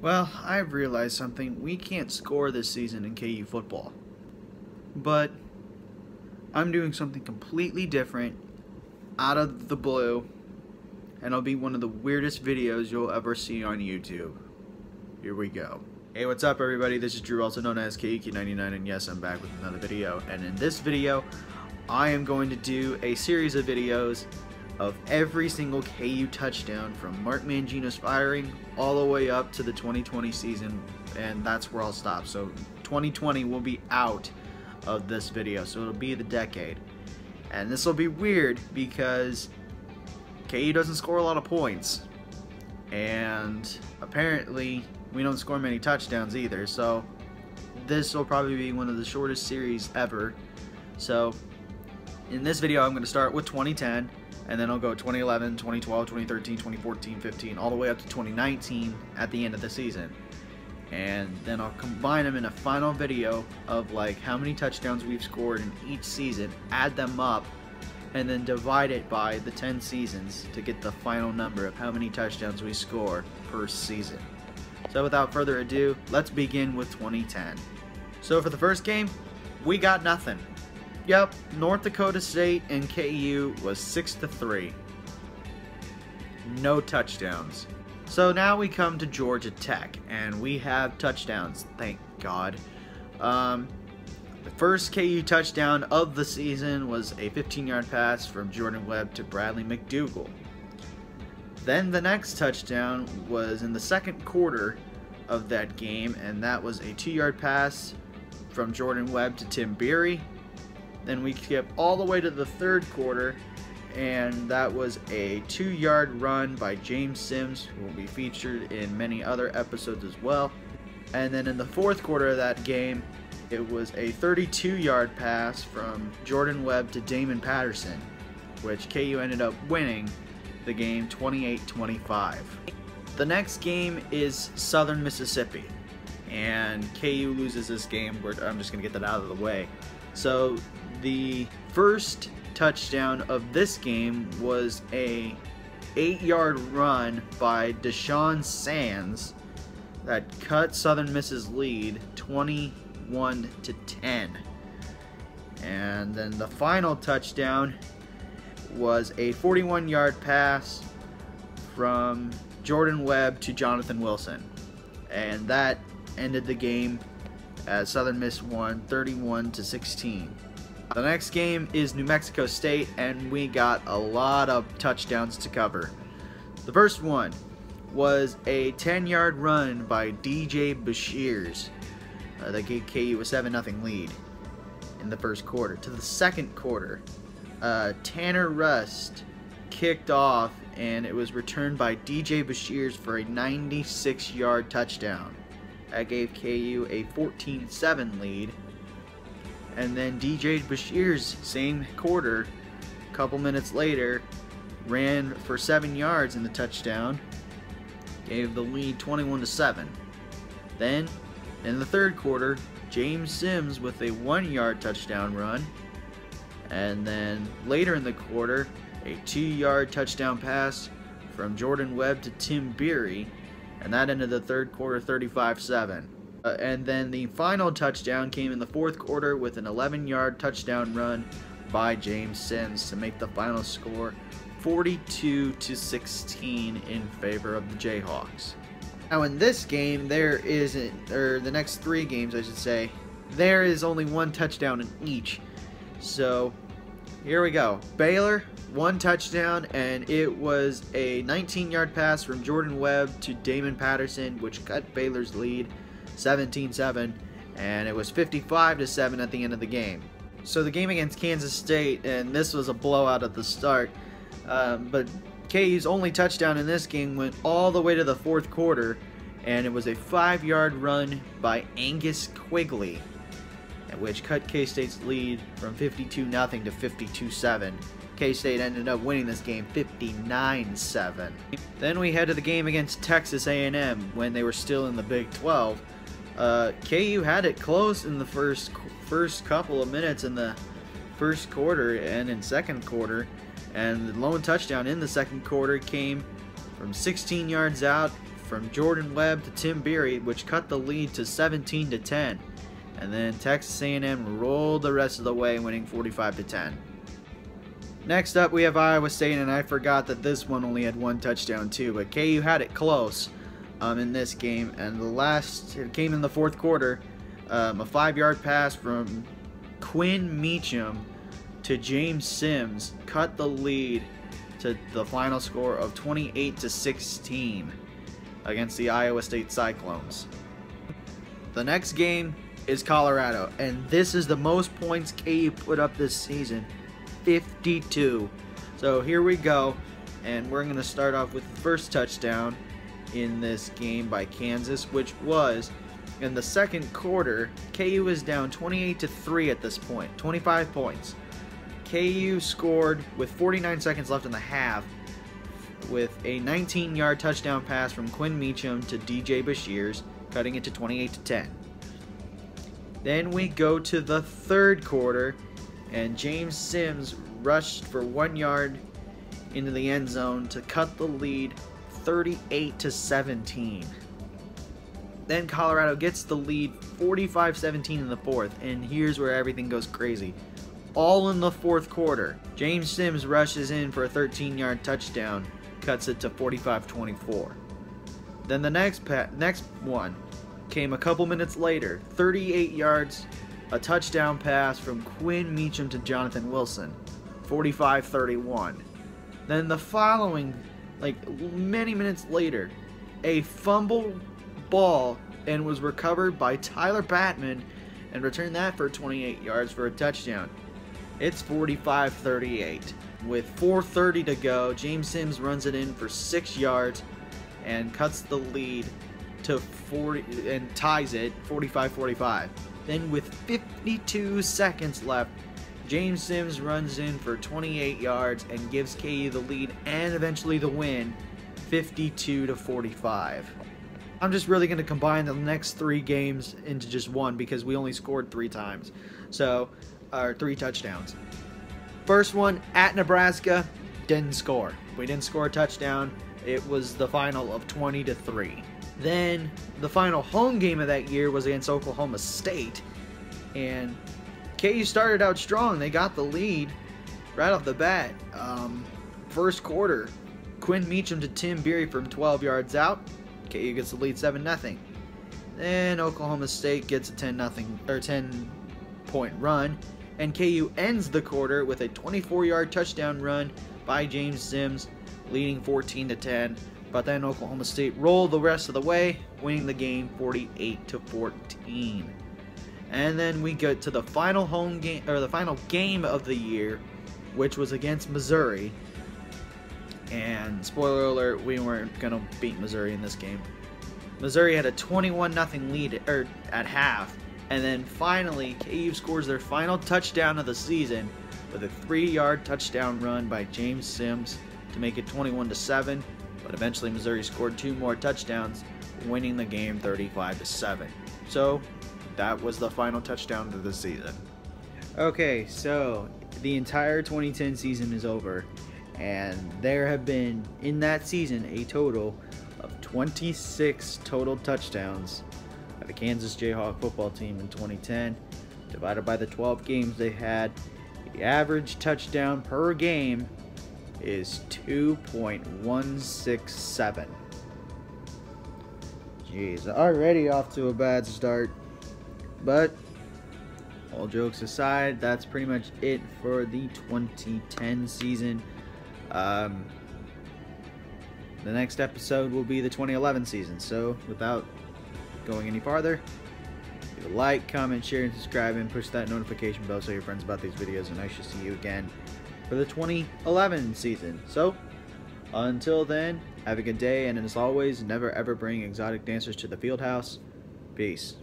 Well, I've realized something. We can't score this season in KU football. But I'm doing something completely different, out of the blue, and it'll be one of the weirdest videos you'll ever see on YouTube. Here we go. Hey, what's up everybody? This is Drew, also known as KUK99, and yes, I'm back with another video. And in this video, I am going to do a series of videos of every single KU touchdown from Mark Mangino's firing all the way up to the 2020 season, and that's where I'll stop. So 2020 will be out of this video, so it'll be the decade. And this will be weird because KU doesn't score a lot of points, and apparently we don't score many touchdowns either, so this will probably be one of the shortest series ever. So in this video I'm going to start with 2010, and then I'll go 2011, 2012, 2013, 2014, 15, all the way up to 2019 at the end of the season. And then I'll combine them in a final video of like how many touchdowns we've scored in each season, add them up, and then divide it by the 10 seasons to get the final number of how many touchdowns we score per season. So without further ado, let's begin with 2010. So for the first game, we got nothing. Yep, North Dakota State and KU was 6-3. No touchdowns. So now we come to Georgia Tech, and we have touchdowns, thank God. The first KU touchdown of the season was a 15-yard pass from Jordan Webb to Bradley McDougald. Then the next touchdown was in the second quarter of that game, and that was a 2-yard pass from Jordan Webb to Tim Beery. Then we skip all the way to the third quarter, and that was a 2-yard run by James Sims, who will be featured in many other episodes as well. And then in the fourth quarter of that game, it was a 32-yard pass from Jordan Webb to Damon Patterson, which KU ended up winning the game 28-25. The next game is Southern Mississippi, and KU loses this game. I'm just going to get that out of the way. So the first touchdown of this game was a 8-yard run by Deshaun Sands that cut Southern Miss's lead 21-10. And then the final touchdown was a 41-yard pass from Jordan Webb to Jonathan Wilson, and that ended the game as Southern Miss won 31-16. The next game is New Mexico State, and we got a lot of touchdowns to cover. The first one was a 10-yard run by DJ Bashirs that gave KU a 7-0 lead in the first quarter. To the second quarter, Tanner Rust kicked off, and it was returned by DJ Bashirs for a 96-yard touchdown. That gave KU a 14-7 lead. And then DJ Bashirs, same quarter, a couple minutes later, ran for 7 yards in the touchdown, gave the lead 21-7. Then, in the third quarter, James Sims with a 1-yard touchdown run. And then later in the quarter, a 2-yard touchdown pass from Jordan Webb to Tim Beery, and that ended the third quarter 35-7. And then the final touchdown came in the fourth quarter with an 11-yard touchdown run by James Sims to make the final score 42-16 in favor of the Jayhawks. Now in this game, the next three games I should say, there is only one touchdown in each. So here we go. Baylor, 1 touchdown, and it was a 19-yard pass from Jordan Webb to Damon Patterson, which cut Baylor's lead 17-7, and it was 55-7 at the end of the game. So the game against Kansas State, and this was a blowout at the start, but KU's only touchdown in this game went all the way to the fourth quarter, and it was a 5-yard run by Angus Quigley, which cut K-State's lead from 52-0 to 52-7. K-State ended up winning this game 59-7. Then we head to the game against Texas A&M when they were still in the Big 12. KU had it close in the first couple of minutes in the first quarter and in second quarter, and the lone touchdown in the second quarter came from 16 yards out from Jordan Webb to Tim Beery, which cut the lead to 17-10. And then Texas A&M rolled the rest of the way, winning 45-10. Next up, we have Iowa State, and I forgot that this one only had one touchdown too, but KU had it close in this game, and it came in the fourth quarter. A 5-yard pass from Quinn Meacham to James Sims cut the lead to the final score of 28-16 against the Iowa State Cyclones. The next game is Colorado, and this is the most points KU put up this season, 52. So here we go, and we're going to start off with the first touchdown in this game by Kansas, which was in the second quarter. KU is down 28-3 at this point, 25 points. KU scored with 49 seconds left in the half with a 19-yard touchdown pass from Quinn Meacham to DJ Bashirs, cutting it to 28-10. Then we go to the third quarter, and James Sims rushed for 1 yard into the end zone to cut the lead 38-17. Then Colorado gets the lead 45-17 in the fourth, and here's where everything goes crazy. All in the fourth quarter, James Sims rushes in for a 13-yard touchdown, cuts it to 45-24. Then the next one came a couple minutes later, 38 yards, a touchdown pass from Quinn Meacham to Jonathan Wilson, 45-31. Then the following, many minutes later, a fumble ball and was recovered by Tyler Patman and returned that for 28 yards for a touchdown. It's 45-38. With 4:30 to go, James Sims runs it in for 6 yards and cuts the lead to 40 and ties it 45-45. Then with 52 seconds left, James Sims runs in for 28 yards and gives KU the lead and eventually the win, 52-45. I'm just really going to combine the next 3 games into just one because we only scored 3 times. So, 3 touchdowns. First one at Nebraska, didn't score. We didn't score a touchdown. It was the final of 20-3. Then the final home game of that year was against Oklahoma State, and KU started out strong. They got the lead right off the bat. First quarter, Quinn Meacham to Tim Beery from 12 yards out. KU gets the lead 7-0. Then Oklahoma State gets a 10-point run, and KU ends the quarter with a 24-yard touchdown run by James Sims, leading 14-10. But then Oklahoma State rolled the rest of the way, winning the game 48-14. And then we go to the final home game, or the final game of the year, which was against Missouri. And spoiler alert, we weren't gonna beat Missouri in this game. Missouri had a 21-0 lead at half, and then finally KU scores their final touchdown of the season with a 3-yard touchdown run by James Sims to make it 21-7. But eventually Missouri scored 2 more touchdowns, winning the game 35-7. So that was the final touchdown of the season. Okay, so the entire 2010 season is over, and there have been in that season a total of 26 total touchdowns by the Kansas Jayhawk football team in 2010. Divided by the 12 games they had, the average touchdown per game is 2.167. Jeez, already off to a bad start. But all jokes aside, that's pretty much it for the 2010 season. The next episode will be the 2011 season. So without going any farther, leave a like, comment, share, and subscribe, and push that notification bell so tell your friends about these videos, and I shall see you again for the 2011 season. So until then, have a good day, and as always, never ever bring exotic dancers to the field house. Peace.